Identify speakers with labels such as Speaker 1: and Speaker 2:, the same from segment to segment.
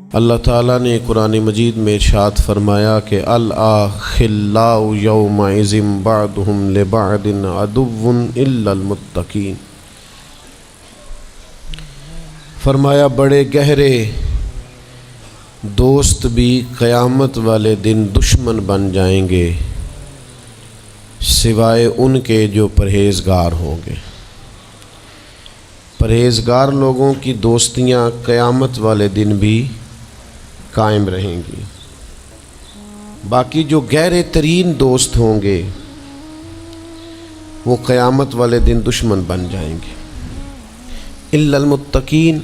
Speaker 1: اللہ تعالیٰ نے قرآن مجید میں ارشاد فرمایا کہ الأخلاء یومئذ بعضهم لبعض عدو إلا المتقین۔ فرمایا بڑے گہرے دوست بھی قیامت والے دن دشمن بن جائیں گے سوائے ان کے جو پرہیزگار ہوں گے۔ پرہیزگار لوگوں کی دوستیاں قیامت والے دن بھی قائم رہیں گی، باقی جو گہرے ترین دوست ہوں گے وہ قیامت والے دن دشمن بن جائیں گے۔ الا المتقین،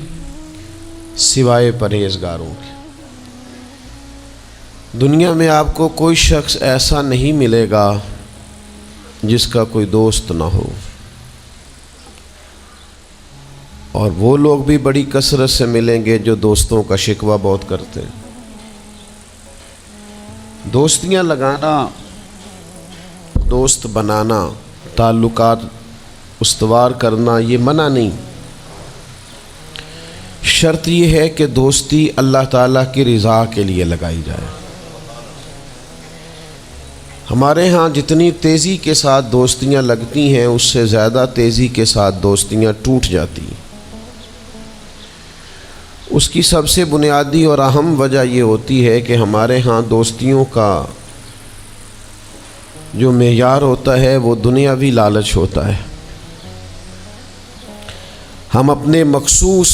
Speaker 1: سوائے پرہیزگاروں کے۔ دنیا میں آپ کو کوئی شخص ایسا نہیں ملے گا جس کا کوئی دوست نہ ہو، اور وہ لوگ بھی بڑی کثرت سے ملیں گے جو دوستوں کا شکوہ بہت کرتے ہیں۔ دوستیاں لگانا، دوست بنانا، تعلقات استوار کرنا یہ منع نہیں، شرط یہ ہے کہ دوستی اللہ تعالیٰ کی رضا کے لیے لگائی جائے۔ ہمارے ہاں جتنی تیزی کے ساتھ دوستیاں لگتی ہیں اس سے زیادہ تیزی کے ساتھ دوستیاں ٹوٹ جاتی ہیں۔ اس کی سب سے بنیادی اور اہم وجہ یہ ہوتی ہے کہ ہمارے ہاں دوستیوں کا جو معیار ہوتا ہے وہ دنیاوی لالچ ہوتا ہے۔ ہم اپنے مخصوص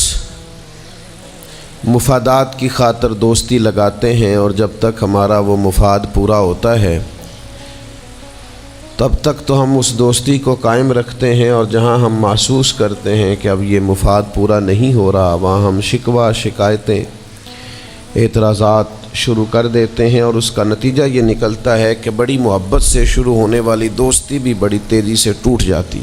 Speaker 1: مفادات کی خاطر دوستی لگاتے ہیں، اور جب تک ہمارا وہ مفاد پورا ہوتا ہے تب تک تو ہم اس دوستی کو قائم رکھتے ہیں، اور جہاں ہم محسوس کرتے ہیں کہ اب یہ مفاد پورا نہیں ہو رہا وہاں ہم شکوہ، شکایتیں، اعتراضات شروع کر دیتے ہیں، اور اس کا نتیجہ یہ نکلتا ہے کہ بڑی محبت سے شروع ہونے والی دوستی بھی بڑی تیزی سے ٹوٹ جاتی۔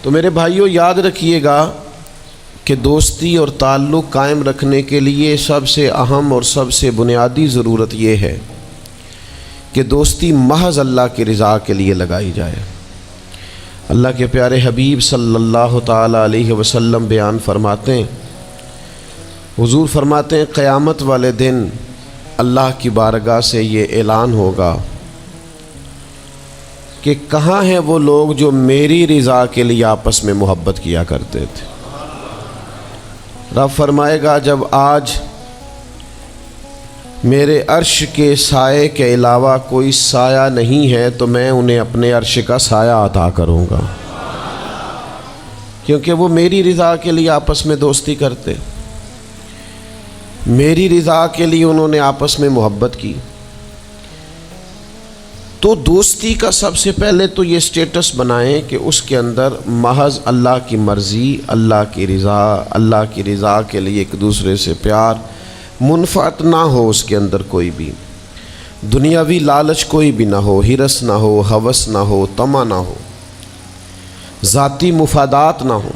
Speaker 1: تو میرے بھائیوں یاد رکھیے گا کہ دوستی اور تعلق قائم رکھنے کے لیے سب سے اہم اور سب سے بنیادی ضرورت یہ ہے کہ دوستی محض اللہ کی رضا کے لیے لگائی جائے۔ اللہ کے پیارے حبیب صلی اللہ تعالیٰ علیہ وسلم بیان فرماتے ہیں، حضور فرماتے ہیں قیامت والے دن اللہ کی بارگاہ سے یہ اعلان ہوگا کہ کہاں ہیں وہ لوگ جو میری رضا کے لیے آپس میں محبت کیا کرتے تھے۔ رب فرمائے گا جب آج میرے عرش کے سائے کے علاوہ کوئی سایہ نہیں ہے تو میں انہیں اپنے عرش کا سایہ عطا کروں گا، کیونکہ وہ میری رضا کے لیے آپس میں دوستی کرتے، میری رضا کے لیے انہوں نے آپس میں محبت کی۔ تو دوستی کا سب سے پہلے تو یہ سٹیٹس بنائیں کہ اس کے اندر محض اللہ کی مرضی، اللہ کی رضا کے لیے ایک دوسرے سے پیار، منفعت نہ ہو اس کے اندر کوئی بھی، دنیاوی لالچ کوئی بھی نہ ہو، ہرس نہ ہو، ہوس نہ ہو، طمع نہ ہو، ذاتی مفادات نہ ہو۔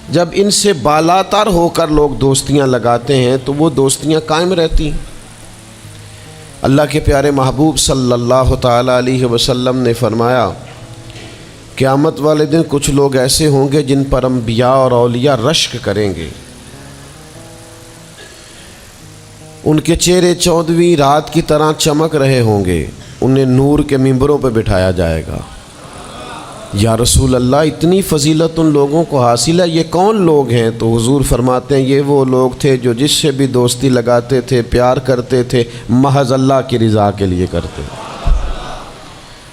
Speaker 1: جب ان سے بالاتر ہو کر لوگ دوستیاں لگاتے ہیں تو وہ دوستیاں قائم رہتی ہیں۔ اللہ کے پیارے محبوب صلی اللہ تعالیٰ علیہ وسلم نے فرمایا قیامت والے دن کچھ لوگ ایسے ہوں گے جن پر انبیاء اور اولیاء رشک کریں گے، ان کے چہرے 14ویں رات کی طرح چمک رہے ہوں گے، انہیں نور کے ممبروں پہ بٹھایا جائے گا۔ یا رسول اللہ اتنی فضیلت ان لوگوں کو حاصل ہے، یہ کون لوگ ہیں؟ تو حضور فرماتے ہیں یہ وہ لوگ تھے جو جس سے بھی دوستی لگاتے تھے، پیار کرتے تھے، محض اللہ کی رضا کے لیے کرتے۔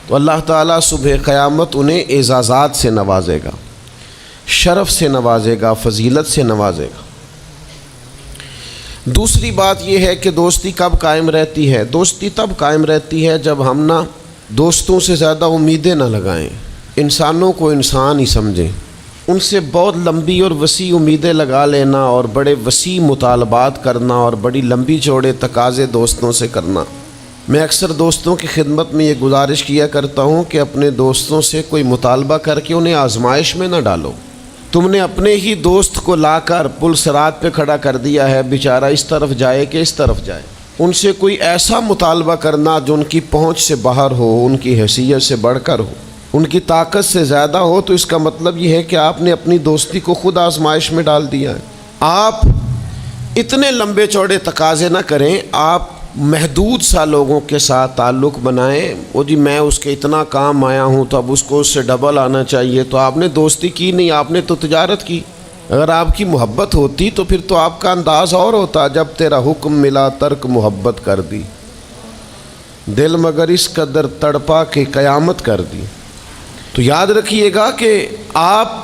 Speaker 1: تو اللہ تعالیٰ صبح قیامت انہیں اعزازات سے نوازے گا، شرف سے نوازے گا، فضیلت سے نوازے گا۔ دوسری بات یہ ہے کہ دوستی کب قائم رہتی ہے؟ دوستی تب قائم رہتی ہے جب ہم دوستوں سے زیادہ امیدیں نہ لگائیں، انسانوں کو انسان ہی سمجھیں، ان سے بہت لمبی اور وسیع امیدیں لگا لینا اور بڑے وسیع مطالبات کرنا اور بڑی لمبی چوڑے تقاضے دوستوں سے کرنا۔ میں اکثر دوستوں کی خدمت میں یہ گزارش کیا کرتا ہوں کہ اپنے دوستوں سے کوئی مطالبہ کر کے انہیں آزمائش میں نہ ڈالو۔ تم نے اپنے ہی دوست کو لا کر پل صراط پہ کھڑا کر دیا ہے، بیچارہ اس طرف جائے کہ اس طرف جائے۔ ان سے کوئی ایسا مطالبہ کرنا جو ان کی پہنچ سے باہر ہو، ان کی حیثیت سے بڑھ کر ہو، ان کی طاقت سے زیادہ ہو تو اس کا مطلب یہ ہے کہ آپ نے اپنی دوستی کو خود آزمائش میں ڈال دیا ہے۔ آپ اتنے لمبے چوڑے تقاضے نہ کریں، آپ محدود سا لوگوں کے ساتھ تعلق بنائیں۔ وہ جی میں اس کے اتنا کام آیا ہوں تو اب اس کو اس سے ڈبل آنا چاہیے، تو آپ نے دوستی کی نہیں، آپ نے تو تجارت کی۔ اگر آپ کی محبت ہوتی تو پھر تو آپ کا انداز اور ہوتا، جب تیرا حکم ملا ترک محبت کر دی، دل مگر اس قدر تڑپا کہ قیامت کر دی۔ تو یاد رکھیے گا کہ آپ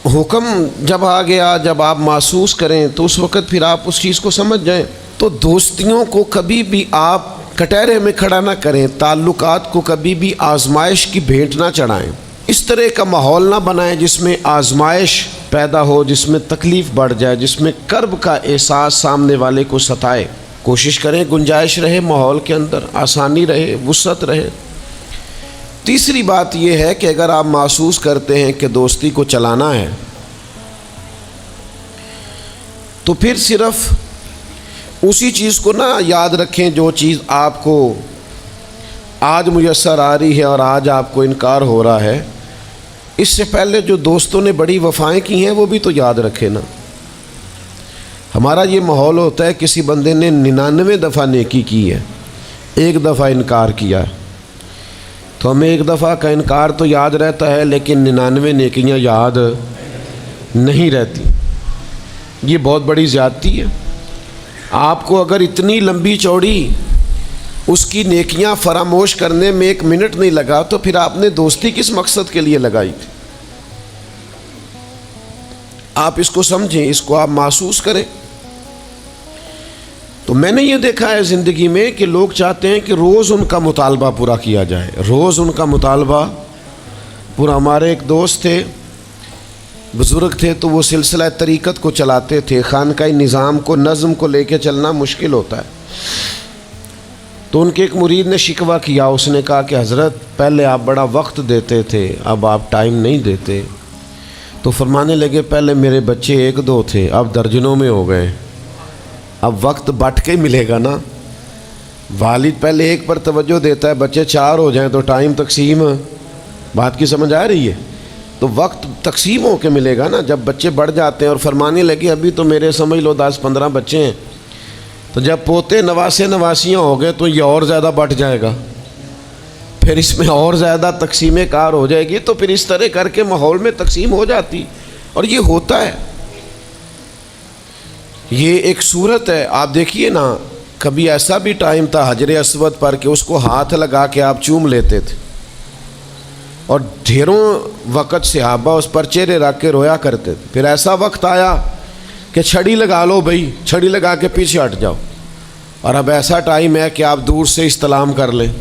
Speaker 1: حکم جب آ گیا، جب آپ محسوس کریں تو اس وقت پھر آپ اس چیز کو سمجھ جائیں۔ تو دوستیوں کو کبھی بھی آپ کٹہرے میں کھڑا نہ کریں، تعلقات کو کبھی بھی آزمائش کی بھیٹ نہ چڑھائیں۔ اس طرح کا ماحول نہ بنائیں جس میں آزمائش پیدا ہو، جس میں تکلیف بڑھ جائے، جس میں کرب کا احساس سامنے والے کو ستائے۔ کوشش کریں گنجائش رہے ماحول کے اندر، آسانی رہے، وسعت رہے۔ تیسری بات یہ ہے کہ اگر آپ محسوس کرتے ہیں کہ دوستی کو چلانا ہے تو پھر صرف اسی چیز کو نہ یاد رکھیں جو چیز آپ کو آج میسر آ رہی ہے اور آج آپ کو انکار ہو رہا ہے۔ اس سے پہلے جو دوستوں نے بڑی وفائیں کی ہیں وہ بھی تو یاد رکھے نا۔ ہمارا یہ ماحول ہوتا ہے کسی بندے نے 99 دفعہ نیکی کی ہے، ایک دفعہ انکار کیا ہے، تو ہمیں ایک دفعہ کا انکار تو یاد رہتا ہے لیکن 99 نیکیاں یاد نہیں رہتی۔ یہ بہت بڑی زیادتی ہے۔ آپ کو اگر اتنی لمبی چوڑی اس کی نیکیاں فراموش کرنے میں 1 منٹ نہیں لگا تو پھر آپ نے دوستی کس مقصد کے لیے لگائی تھی؟ آپ اس کو سمجھیں، اس کو آپ محسوس کریں۔ تو میں نے یہ دیکھا ہے زندگی میں کہ لوگ چاہتے ہیں کہ روز ان کا مطالبہ پورا کیا جائے، روز ان کا مطالبہ پورا۔ ہمارے ایک دوست تھے، بزرگ تھے، تو وہ سلسلہ طریقت کو چلاتے تھے، خانقاہ نظام کو، نظم کو لے کے چلنا مشکل ہوتا ہے۔ تو ان کے ایک مرید نے شکوہ کیا، اس نے کہا کہ حضرت پہلے آپ بڑا وقت دیتے تھے، اب آپ ٹائم نہیں دیتے۔ تو فرمانے لگے پہلے میرے بچے 1-2 تھے، اب درجنوں میں ہو گئے، اب وقت بٹ کے ملے گا نا۔ والد پہلے ایک پر توجہ دیتا ہے، بچے 4 ہو جائیں تو ٹائم تقسیم، بات کی سمجھ آ رہی ہے؟ تو وقت تقسیم ہو کے ملے گا نا جب بچے بڑھ جاتے ہیں۔ اور فرمانے لگے ابھی تو میرے سمجھ لو 10-15 بچے ہیں، تو جب پوتے نواسے نواسیاں ہو گئے تو یہ اور زیادہ بٹ جائے گا، پھر اس میں اور زیادہ تقسیم کار ہو جائے گی۔ تو پھر اس طرح کر کے ماحول میں تقسیم ہو جاتی، اور یہ ہوتا ہے، یہ ایک صورت ہے۔ آپ دیکھیے نا، کبھی ایسا بھی ٹائم تھا حجر اسود پر کہ اس کو ہاتھ لگا کے آپ چوم لیتے تھے، اور ڈھیروں وقت صحابہ اس پر چہرے رکھ کے رویا کرتے تھے۔ پھر ایسا وقت آیا کہ چھڑی لگا لو بھائی، چھڑی لگا کے پیچھے ہٹ جاؤ، اور اب ایسا ٹائم ہے کہ آپ دور سے استلام کر لیں۔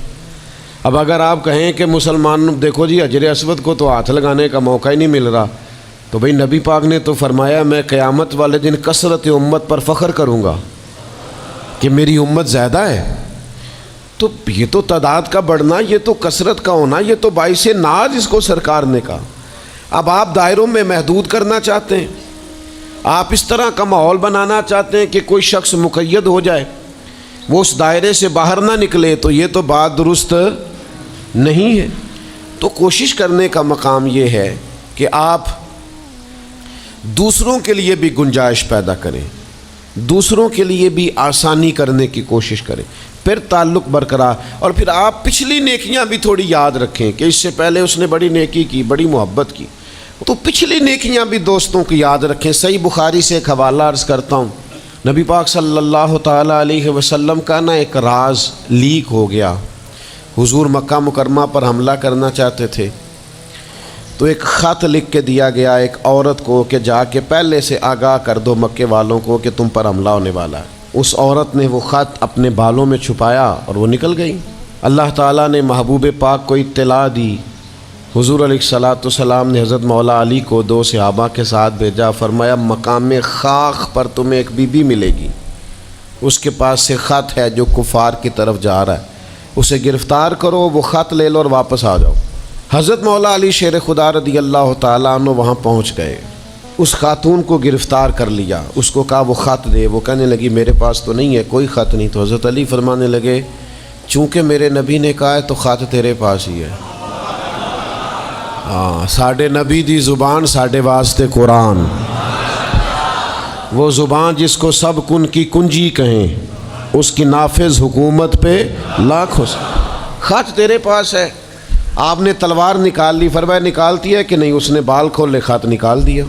Speaker 1: اب اگر آپ کہیں کہ مسلمان دیکھو جی حجر اسود کو تو ہاتھ لگانے کا موقع ہی نہیں مل رہا، تو بھئی نبی پاک نے تو فرمایا میں قیامت والے دن کثرت امت پر فخر کروں گا کہ میری امت زیادہ ہے۔ تو یہ تو تعداد کا بڑھنا، یہ تو کثرت کا ہونا، یہ تو باعث ناز اس کو سرکار نے کہا۔ اب آپ دائروں میں محدود کرنا چاہتے ہیں، آپ اس طرح کا ماحول بنانا چاہتے ہیں کہ کوئی شخص مقید ہو جائے، وہ اس دائرے سے باہر نہ نکلے، تو یہ تو بات درست نہیں ہے۔ تو کوشش کرنے کا مقام یہ ہے کہ آپ دوسروں کے لیے بھی گنجائش پیدا کریں، دوسروں کے لیے بھی آسانی کرنے کی کوشش کریں، پھر تعلق برقرار۔ اور پھر آپ پچھلی نیکیاں بھی تھوڑی یاد رکھیں کہ اس سے پہلے اس نے بڑی نیکی کی، بڑی محبت کی، تو پچھلی نیکیاں بھی دوستوں کی یاد رکھیں۔ صحیح بخاری سے ایک حوالہ عرض کرتا ہوں، نبی پاک صلی اللہ تعالیٰ علیہ وسلم کا نا ایک راز لیک ہو گیا۔ حضور مکہ مکرمہ پر حملہ کرنا چاہتے تھے، تو ایک خط لکھ کے دیا گیا ایک عورت کو کہ جا کے پہلے سے آگاہ کر دو مکے والوں کو کہ تم پر حملہ ہونے والا ہے۔ اس عورت نے وہ خط اپنے بالوں میں چھپایا اور وہ نکل گئی۔ اللہ تعالیٰ نے محبوب پاک کو اطلاع دی، حضور علیہ الصلاۃ والسلام نے حضرت مولا علی کو 2 صحابہ کے ساتھ بھیجا، فرمایا مقام خاک پر تمہیں ایک بی بی ملے گی، اس کے پاس سے خط ہے جو کفار کی طرف جا رہا ہے، اسے گرفتار کرو، وہ خط لے لو اور واپس آ جاؤ۔ حضرت مولا علی شیر خدا رضی اللہ تعالیٰ عنہ وہاں پہنچ گئے، اس خاتون کو گرفتار کر لیا، اس کو کہا وہ خط دے، وہ کہنے لگی میرے پاس تو نہیں ہے، کوئی خط نہیں۔ تو حضرت علی فرمانے لگے چونکہ میرے نبی نے کہا ہے تو خط تیرے پاس ہی ہے۔ ہاں ساڈے نبی دی زبان ساڈے واسطے قرآن، وہ زبان جس کو سب کن کی کنجی کہیں، اس کی نافذ حکومت پہ لاکھوں سے۔ خط تیرے پاس ہے، آپ نے تلوار نکال لی، فرمایا نکالتی ہے کہ نہیں؟ اس نے بال کھولے، خط نکال دیا۔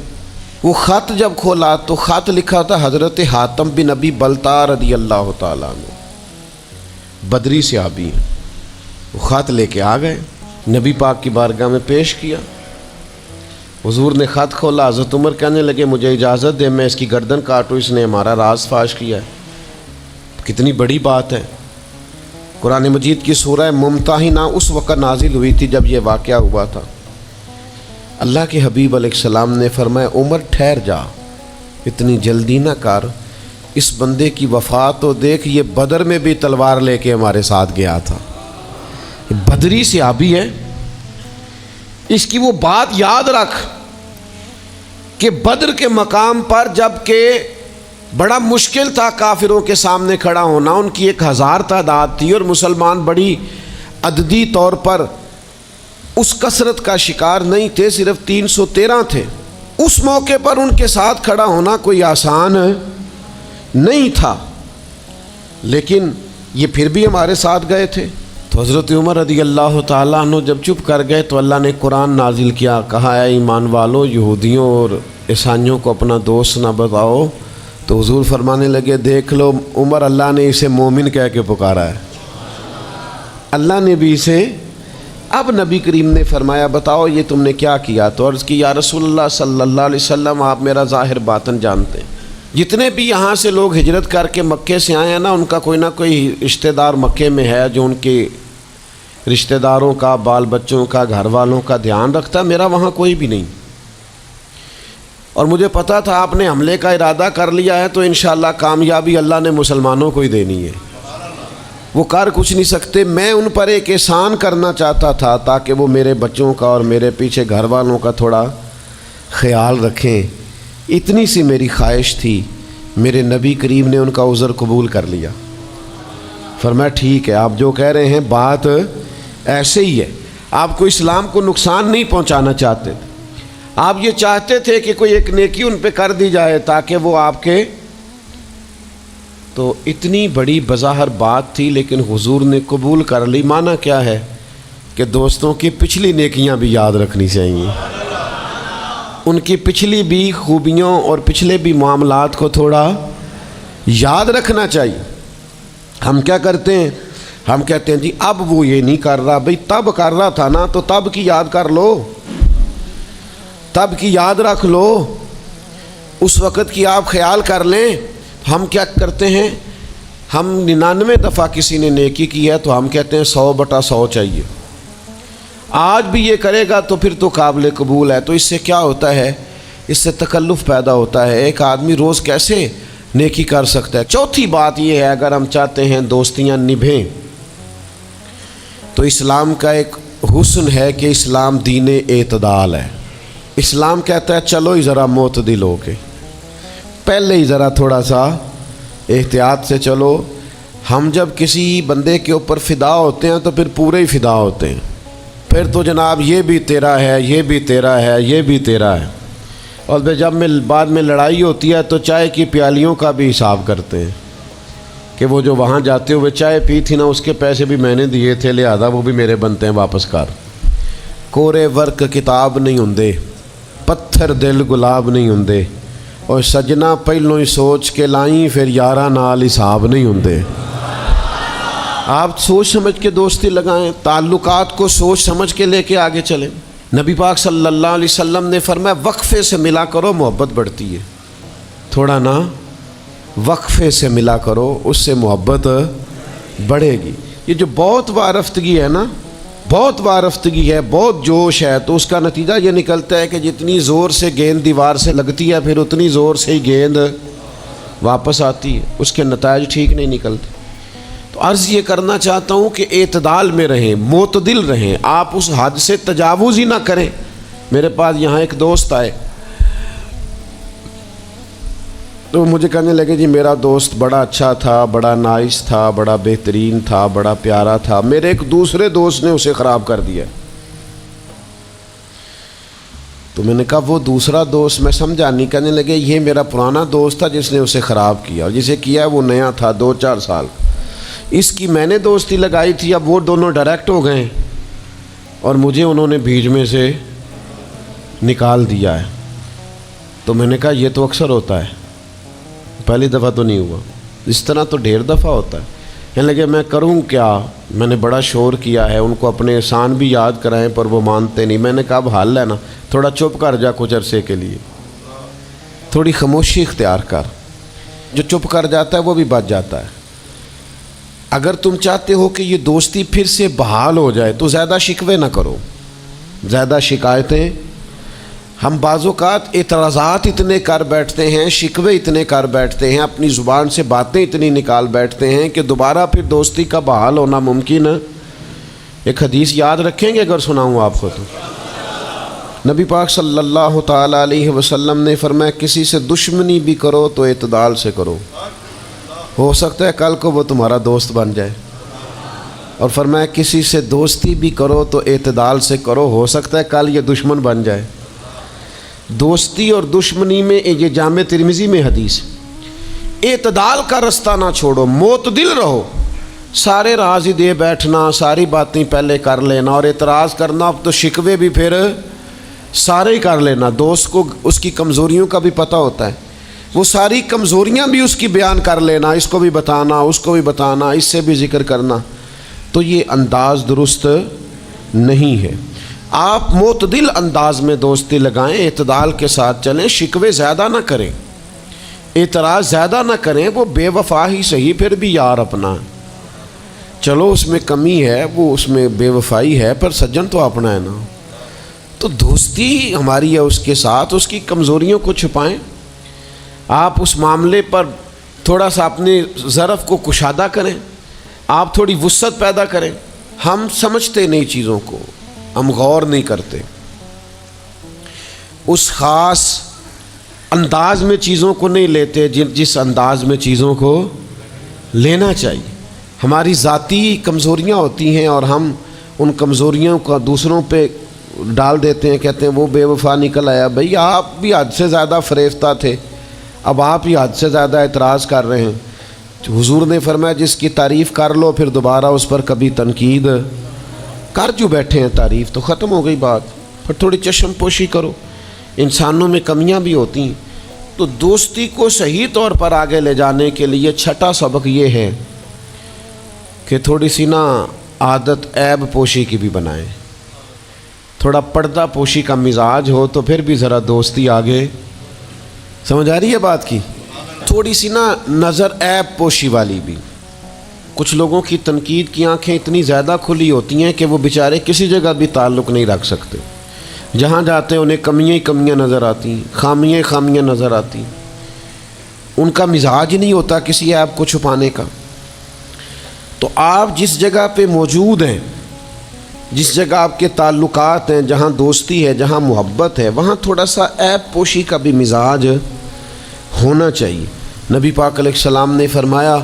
Speaker 1: وہ خط جب کھولا تو خط لکھا تھا حضرت حاتم بن نبی بلتا رضی اللہ تعالیٰ عنہ، بدری صحابی ہیں۔ وہ خط لے کے آ گئے، نبی پاک کی بارگاہ میں پیش کیا۔ حضور نے خط کھولا، حضرت عمر کہنے لگے مجھے اجازت دے میں اس کی گردن کاٹوں، اس نے ہمارا راز فاش کیا ہے۔ کتنی بڑی بات ہے۔ قرآن مجید کی سورہ ممتحنہ اس وقت نازل ہوئی تھی جب یہ واقعہ ہوا تھا۔ اللہ کے حبیب علیہ السلام نے فرمایا عمر ٹھہر جا، اتنی جلدی نہ کر، اس بندے کی وفات تو دیکھ، یہ بدر میں بھی تلوار لے کے ہمارے ساتھ گیا تھا، بدری صحابی ہے، اس کی وہ بات یاد رکھ کہ بدر کے مقام پر جب کہ بڑا مشکل تھا کافروں کے سامنے کھڑا ہونا، ان کی 1000 تعداد تھی اور مسلمان بڑی عددی طور پر اس کثرت کا شکار نہیں تھے، صرف 313 تھے۔ اس موقع پر ان کے ساتھ کھڑا ہونا کوئی آسان نہیں تھا، لیکن یہ پھر بھی ہمارے ساتھ گئے تھے۔ تو حضرت عمر رضی اللہ تعالیٰ عنہ جب چپ کر گئے تو اللہ نے قرآن نازل کیا، کہا اے ایمان والو یہودیوں اور عیسائیوں کو اپنا دوست نہ بتاؤ۔ تو حضور فرمانے لگے دیکھ لو عمر، اللہ نے اسے مومن کہہ کے پکارا ہے، اللہ نے بھی اسے۔ اب نبی کریم نے فرمایا بتاؤ یہ تم نے کیا کیا؟ تو عرض کی یا رسول اللہ صلی اللہ علیہ وسلم آپ میرا ظاہر باطن جانتے ہیں، جتنے بھی یہاں سے لوگ ہجرت کر کے مکے سے آئے ہیں نا، ان کا کوئی نہ کوئی رشتہ دار مکے میں ہے جو ان کے رشتہ داروں کا، بال بچوں کا، گھر والوں کا دھیان رکھتا، میرا وہاں کوئی بھی نہیں۔ اور مجھے پتا تھا آپ نے حملے کا ارادہ کر لیا ہے تو انشاءاللہ کامیابی اللہ نے مسلمانوں کو ہی دینی ہے، وہ کر کچھ نہیں سکتے۔ میں ان پر ایک احسان کرنا چاہتا تھا تاکہ وہ میرے بچوں کا اور میرے پیچھے گھر والوں کا تھوڑا خیال رکھیں، اتنی سی میری خواہش تھی۔ میرے نبی کریم نے ان کا عذر قبول کر لیا، فرمایا ٹھیک ہے آپ جو کہہ رہے ہیں بات ایسے ہی ہے، آپ کو اسلام کو نقصان نہیں پہنچانا چاہتے، آپ یہ چاہتے تھے کہ کوئی ایک نیکی ان پہ کر دی جائے تاکہ وہ آپ کے، تو اتنی بڑی بظاہر بات تھی لیکن حضور نے قبول کر لی۔ معنی کیا ہے کہ دوستوں کی پچھلی نیکیاں بھی یاد رکھنی چاہیے، ان کی پچھلی بھی خوبیوں اور پچھلے بھی معاملات کو تھوڑا یاد رکھنا چاہیے۔ ہم کیا کرتے ہیں؟ ہم کہتے ہیں جی اب وہ یہ نہیں کر رہا، بھئی تب کر رہا تھا نا، تو تب کی یاد کر لو، تب کی یاد رکھ لو، اس وقت کی آپ خیال کر لیں۔ ہم کیا کرتے ہیں؟ ہم 99 دفعہ کسی نے نیکی کی ہے تو ہم کہتے ہیں 100/100 چاہیے، آج بھی یہ کرے گا تو پھر تو قابل قبول ہے۔ تو اس سے کیا ہوتا ہے؟ اس سے تکلف پیدا ہوتا ہے، ایک آدمی روز کیسے نیکی کر سکتا ہے؟ چوتھی بات یہ ہے اگر ہم چاہتے ہیں دوستیاں نبھیں تو اسلام کا ایک حسن ہے کہ اسلام دین اعتدال ہے۔ اسلام کہتا ہے چلو ہی ذرا معتدل ہو کے، پہلے ہی ذرا تھوڑا سا احتیاط سے چلو۔ ہم جب کسی بندے کے اوپر فدا ہوتے ہیں تو پھر پورے ہی فدا ہوتے ہیں، پھر تو جناب یہ بھی تیرا ہے، یہ بھی تیرا ہے، یہ بھی تیرا ہے، اور جب بعد میں لڑائی ہوتی ہے تو چائے کی پیالیوں کا بھی حساب کرتے ہیں کہ وہ جو وہاں جاتے ہوئے چائے پی تھی نا اس کے پیسے بھی میں نے دیے تھے، لہذا وہ بھی میرے بنتے ہیں واپس کر۔ کورے ورک کتاب نہیں ہوندے، پتھر دل گلاب نہیں ہوندے، اور سجنا پہلوں ہی سوچ کے لائیں پھر یاراں نال حساب نہیں ہوندے۔ آپ سوچ سمجھ کے دوستی لگائیں، تعلقات کو سوچ سمجھ کے لے کے آگے چلیں۔ نبی پاک صلی اللہ علیہ وسلم نے فرمایا وقفے سے ملا کرو محبت بڑھتی ہے، تھوڑا نا وقفے سے ملا کرو، اس سے محبت بڑھے گی۔ یہ جو بہت وارفتگی ہے نا، بہت وارفتگی ہے، بہت جوش ہے، تو اس کا نتیجہ یہ نکلتا ہے کہ جتنی زور سے گیند دیوار سے لگتی ہے پھر اتنی زور سے ہی گیند واپس آتی ہے، اس کے نتائج ٹھیک نہیں نکلتے۔ تو عرض یہ کرنا چاہتا ہوں کہ اعتدال میں رہیں، معتدل رہیں، آپ اس حد سے تجاوز ہی نہ کریں۔ میرے پاس یہاں ایک دوست آئے تو مجھے کہنے لگے جی میرا دوست بڑا اچھا تھا، بڑا نائس تھا، بڑا بہترین تھا، بڑا پیارا تھا، میرے ایک دوسرے دوست نے اسے خراب کر دیا۔ تو میں نے کہا وہ دوسرا دوست میں سمجھا نہیں. کہنے لگے یہ میرا پرانا دوست تھا جس نے اسے خراب کیا، اور جسے کیا وہ نیا تھا 2-4 سال. اس کی میں نے دوستی لگائی تھی، اب وہ دونوں ڈائریکٹ ہو گئے اور مجھے انہوں نے بیچ میں سے نکال دیا ہے. تو میں نے کہا یہ تو اکثر ہوتا ہے، پہلی دفعہ تو نہیں ہوا، اس طرح تو ڈھیر دفعہ ہوتا ہے. کہنے لگے میں کروں کیا، میں نے بڑا شور کیا ہے، ان کو اپنے احسان بھی یاد کرائیں پر وہ مانتے نہیں. میں نے کہا اب حل ہے نا، تھوڑا چپ کر جا کچھ عرصے کے لیے، تھوڑی خاموشی اختیار کر. جو چپ کر جاتا ہے وہ بھی بچ جاتا ہے. اگر تم چاہتے ہو کہ یہ دوستی پھر سے بحال ہو جائے تو زیادہ شکوے نہ کرو، زیادہ شکایتیں. ہم بعض اوقات اعتراضات اتنے کر بیٹھتے ہیں، شکوے اتنے کر بیٹھتے ہیں، اپنی زبان سے باتیں اتنی نکال بیٹھتے ہیں کہ دوبارہ پھر دوستی کا بحال ہونا ممکن ہے. ایک حدیث یاد رکھیں گے اگر سناؤں آپ کو تو؟ نبی پاک صلی اللہ تعالیٰ علیہ وسلم نے فرمایا کسی سے دشمنی بھی کرو تو اعتدال سے کرو، ہو سکتا ہے کل کو وہ تمہارا دوست بن جائے. اور فرمایا کسی سے دوستی بھی کرو تو اعتدال سے کرو، ہو سکتا ہے کل یہ دشمن بن جائے. دوستی اور دشمنی میں یہ جامع ترمذی میں حدیث، اعتدال کا رستہ نہ چھوڑو، معتدل رہو. سارے راز ہی دے بیٹھنا، ساری باتیں پہلے کر لینا اور اعتراض کرنا، اب تو شکوے بھی پھر سارے ہی کر لینا. دوست کو اس کی کمزوریوں کا بھی پتہ ہوتا ہے، وہ ساری کمزوریاں بھی اس کی بیان کر لینا، اس کو بھی بتانا، اس کو بھی بتانا، اس سے بھی ذکر کرنا. تو یہ انداز درست نہیں ہے. آپ معتدل انداز میں دوستی لگائیں، اعتدال کے ساتھ چلیں، شکوے زیادہ نہ کریں، اعتراض زیادہ نہ کریں. وہ بے وفا ہی صحیح پھر بھی یار اپنا، چلو اس میں کمی ہے، وہ اس میں بے وفائی ہے، پر سجن تو اپنا ہے نا. تو دوستی ہماری ہے اس کے ساتھ، اس کی کمزوریوں کو چھپائیں. آپ اس معاملے پر تھوڑا سا اپنے ظرف کو کشادہ کریں، آپ تھوڑی وسعت پیدا کریں. ہم سمجھتے نہیں چیزوں کو، ہم غور نہیں کرتے، اس خاص انداز میں چیزوں کو نہیں لیتے جس انداز میں چیزوں کو لینا چاہیے. ہماری ذاتی کمزوریاں ہوتی ہیں اور ہم ان کمزوریوں کا دوسروں پہ ڈال دیتے ہیں، کہتے ہیں وہ بے وفا نکل آیا. بھئی آپ بھی حد سے زیادہ فریفتہ تھے، اب آپ ہی حد سے زیادہ اعتراض کر رہے ہیں. حضور نے فرمایا جس کی تعریف کر لو پھر دوبارہ اس پر کبھی تنقید کر جو بیٹھے ہیں، تعریف تو ختم ہو گئی بات. پھر تھوڑی چشم پوشی کرو، انسانوں میں کمیاں بھی ہوتی ہیں. تو دوستی کو صحیح طور پر آگے لے جانے کے لیے چھٹا سبق یہ ہے کہ تھوڑی سی نا عادت عیب پوشی کی بھی بنائیں. تھوڑا پردہ پوشی کا مزاج ہو تو پھر بھی ذرا دوستی آگے. سمجھ آ رہی ہے بات کی؟ تھوڑی سی نا نظر عیب پوشی والی بھی. کچھ لوگوں کی تنقید کی آنکھیں اتنی زیادہ کھلی ہوتی ہیں کہ وہ بیچارے کسی جگہ بھی تعلق نہیں رکھ سکتے. جہاں جاتے ہیں انہیں کمیاں ہی کمیاں نظر آتی ہیں، خامیاں ہی خامیاں نظر آتی ہیں. ان کا مزاج ہی نہیں ہوتا کسی عیب کو چھپانے کا. تو آپ جس جگہ پہ موجود ہیں، جس جگہ آپ کے تعلقات ہیں، جہاں دوستی ہے، جہاں محبت ہے، وہاں تھوڑا سا عیب پوشی کا بھی مزاج ہونا چاہیے. نبی پاک علیہ السلام نے فرمایا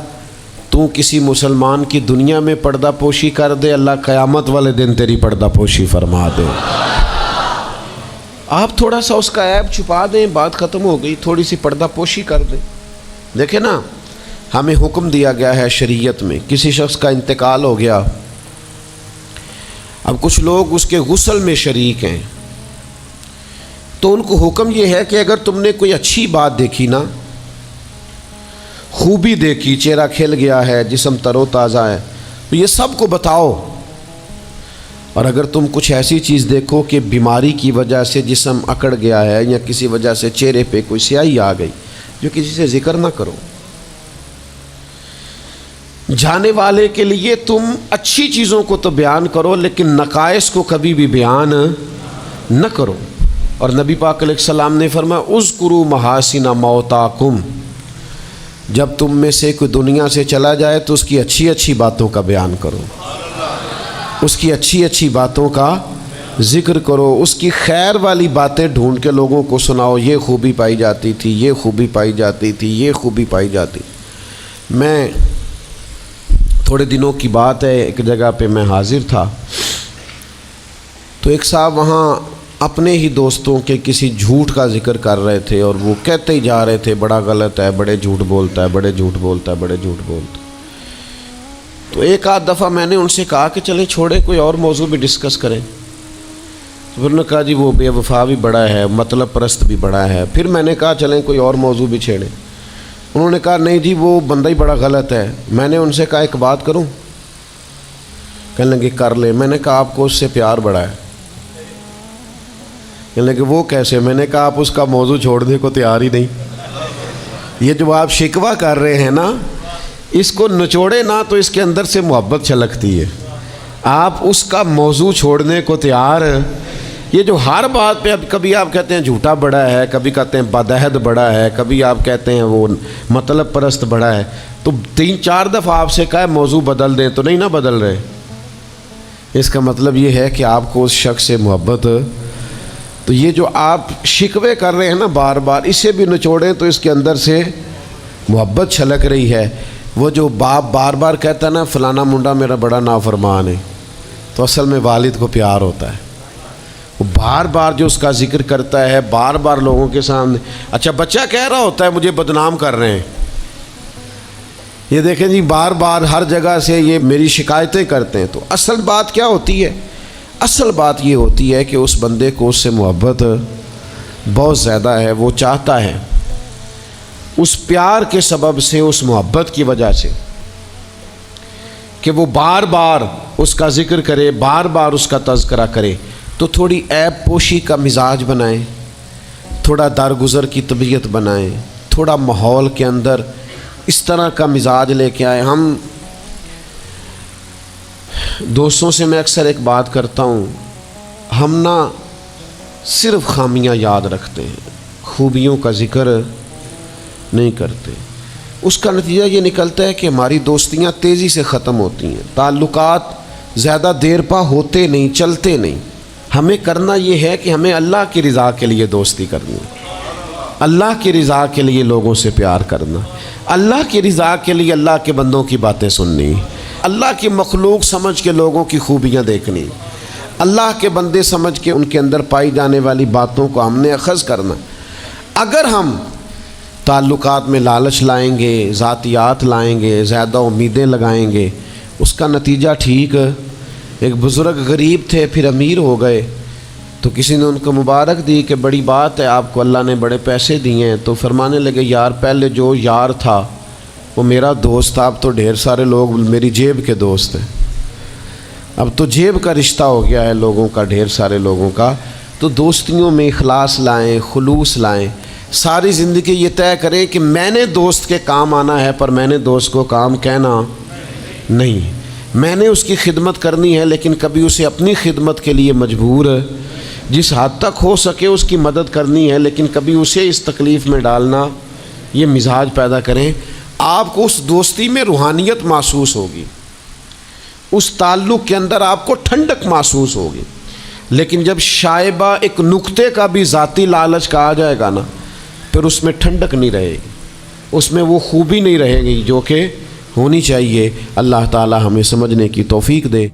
Speaker 1: تو کسی مسلمان کی دنیا میں پردہ پوشی کر دے، اللہ قیامت والے دن تیری پردہ پوشی فرما دے. آپ تھوڑا سا اس کا عیب چھپا دیں، بات ختم ہو گئی. تھوڑی سی پردہ پوشی کر دیں. دیکھیں نا، ہمیں حکم دیا گیا ہے شریعت میں، کسی شخص کا انتقال ہو گیا، اب کچھ لوگ اس کے غسل میں شریک ہیں، تو ان کو حکم یہ ہے کہ اگر تم نے کوئی اچھی بات دیکھی نا، خوبی دیکھی، چہرہ کھل گیا ہے، جسم تر و تازہ ہے، تو یہ سب کو بتاؤ. اور اگر تم کچھ ایسی چیز دیکھو کہ بیماری کی وجہ سے جسم اکڑ گیا ہے یا کسی وجہ سے چہرے پہ کوئی سیاہی آ گئی، جو کسی سے ذکر نہ کرو. جانے والے کے لیے تم اچھی چیزوں کو تو بیان کرو، لیکن نقائص کو کبھی بھی بیان نہ کرو. اور نبی پاک علیہ السلام نے فرمایا اذکروا محاسن موتاکم، جب تم میں سے کوئی دنیا سے چلا جائے تو اس کی اچھی اچھی باتوں کا بیان کرو، اس کی اچھی اچھی باتوں کا ذکر کرو، اس کی خیر والی باتیں ڈھونڈ کے لوگوں کو سناؤ. یہ خوبی پائی جاتی تھی، یہ خوبی پائی جاتی تھی، یہ خوبی پائی جاتی. میں تھوڑے دنوں کی بات ہے، ایک جگہ پہ میں حاضر تھا، تو ایک صاحب وہاں اپنے ہی دوستوں کے کسی جھوٹ کا ذکر کر رہے تھے اور وہ کہتے ہی جا رہے تھے بڑا غلط ہے، بڑے جھوٹ بولتا ہے، بڑے جھوٹ بولتا ہے، بڑے جھوٹ بولتا ہے۔ تو ایک آدھ دفعہ میں نے ان سے کہا کہ چلیں چھوڑیں، کوئی اور موضوع بھی ڈسکس کریں۔ تو پھر انہوں نے کہا جی وہ بے وفا بھی بڑا ہے، مطلب پرست بھی بڑا ہے۔ پھر میں نے کہا چلیں کوئی اور موضوع بھی چھیڑیں۔ انہوں نے کہا نہیں جی وہ بندہ ہی بڑا غلط ہے۔ میں نے ان سے کہا ایک بات کروں؟ کہنے لگے کر لیں۔ میں نے کہا آپ کو اس سے پیار بڑا ہے۔ کہنے لگے وہ کیسے؟ میں نے کہا آپ اس کا موضوع چھوڑنے کو تیار ہی نہیں۔ یہ جو آپ شکوہ کر رہے ہیں نا، اس کو نچوڑے نا تو اس کے اندر سے محبت چھلکتی ہے۔ آپ اس کا موضوع چھوڑنے کو تیار، یہ جو ہر بات پہ اب کبھی آپ کہتے ہیں جھوٹا بڑا ہے، کبھی کہتے ہیں بدعہد بڑا ہے، کبھی آپ کہتے ہیں وہ مطلب پرست بڑا ہے، تو 3-4 دفعہ آپ سے کہا موضوع بدل دیں تو نہیں نہ بدل رہے۔ اس کا مطلب یہ ہے کہ آپ کو اس شخص سے محبت۔ تو یہ جو آپ شکوے کر رہے ہیں نا بار بار، اسے بھی نچوڑیں تو اس کے اندر سے محبت چھلک رہی ہے۔ وہ جو باپ بار بار کہتا ہے نا فلانا منڈا میرا بڑا نافرمان ہے، تو اصل میں والد کو پیار ہوتا ہے۔ وہ بار بار جو اس کا ذکر کرتا ہے، بار بار لوگوں کے سامنے، اچھا بچہ کہہ رہا ہوتا ہے مجھے بدنام کر رہے ہیں، یہ دیکھیں جی بار بار ہر جگہ سے یہ میری شکایتیں کرتے ہیں۔ تو اصل بات کیا ہوتی ہے؟ اصل بات یہ ہوتی ہے کہ اس بندے کو اس سے محبت بہت زیادہ ہے، وہ چاہتا ہے اس پیار کے سبب سے، اس محبت کی وجہ سے کہ وہ بار بار اس کا ذکر کرے، بار بار اس کا تذکرہ کرے، تو تھوڑی عیب پوشی کا مزاج بنائیں، تھوڑا درگزر کی طبیعت بنائیں، تھوڑا ماحول کے اندر اس طرح کا مزاج لے کے آئے۔ ہم دوستوں سے میں اکثر ایک بات کرتا ہوں، ہم نہ صرف خامیاں یاد رکھتے ہیں، خوبیوں کا ذکر نہیں کرتے۔ اس کا نتیجہ یہ نکلتا ہے کہ ہماری دوستیاں تیزی سے ختم ہوتی ہیں، تعلقات زیادہ دیر پا ہوتے نہیں، چلتے نہیں۔ ہمیں کرنا یہ ہے کہ ہمیں اللہ کی رضا کے لیے دوستی کرنی، اللہ کی رضا کے لیے لوگوں سے پیار کرنا، اللہ کی رضا کے لیے اللہ کے بندوں کی باتیں سننی، اللہ کی مخلوق سمجھ کے لوگوں کی خوبیاں دیکھنی، اللہ کے بندے سمجھ کے ان کے اندر پائی جانے والی باتوں کو ہم نے اخذ کرنا۔ اگر ہم تعلقات میں لالچ لائیں گے، ذاتیات لائیں گے، زیادہ امیدیں لگائیں گے، اس کا نتیجہ ٹھیک۔ ایک بزرگ غریب تھے پھر امیر ہو گئے، تو کسی نے ان کو مبارک دی کہ بڑی بات ہے آپ کو اللہ نے بڑے پیسے دیے ہیں، تو فرمانے لگے یار پہلے جو یار تھا وہ میرا دوست تھا، اب تو ڈھیر سارے لوگ میری جیب کے دوست ہیں، اب تو جیب کا رشتہ ہو گیا ہے لوگوں کا، ڈھیر سارے لوگوں کا۔ تو دوستیوں میں اخلاص لائیں، خلوص لائیں، ساری زندگی یہ طے کریں کہ میں نے دوست کے کام آنا ہے، پر میں نے دوست کو کام کہنا نہیں، میں نے اس کی خدمت کرنی ہے لیکن کبھی اسے اپنی خدمت کے لیے مجبور، جس حد تک ہو سکے اس کی مدد کرنی ہے لیکن کبھی اسے اس تکلیف میں ڈالنا، یہ مزاج پیدا کریں۔ آپ کو اس دوستی میں روحانیت محسوس ہوگی، اس تعلق کے اندر آپ کو ٹھنڈک محسوس ہوگی، لیکن جب شائبہ ایک نقطے کا بھی ذاتی لالچ کا آ جائے گا نا، پھر اس میں ٹھنڈک نہیں رہے گی، اس میں وہ خوبی نہیں رہے گی جو کہ ہونی چاہیے۔ اللہ تعالی ہمیں سمجھنے کی توفیق دے۔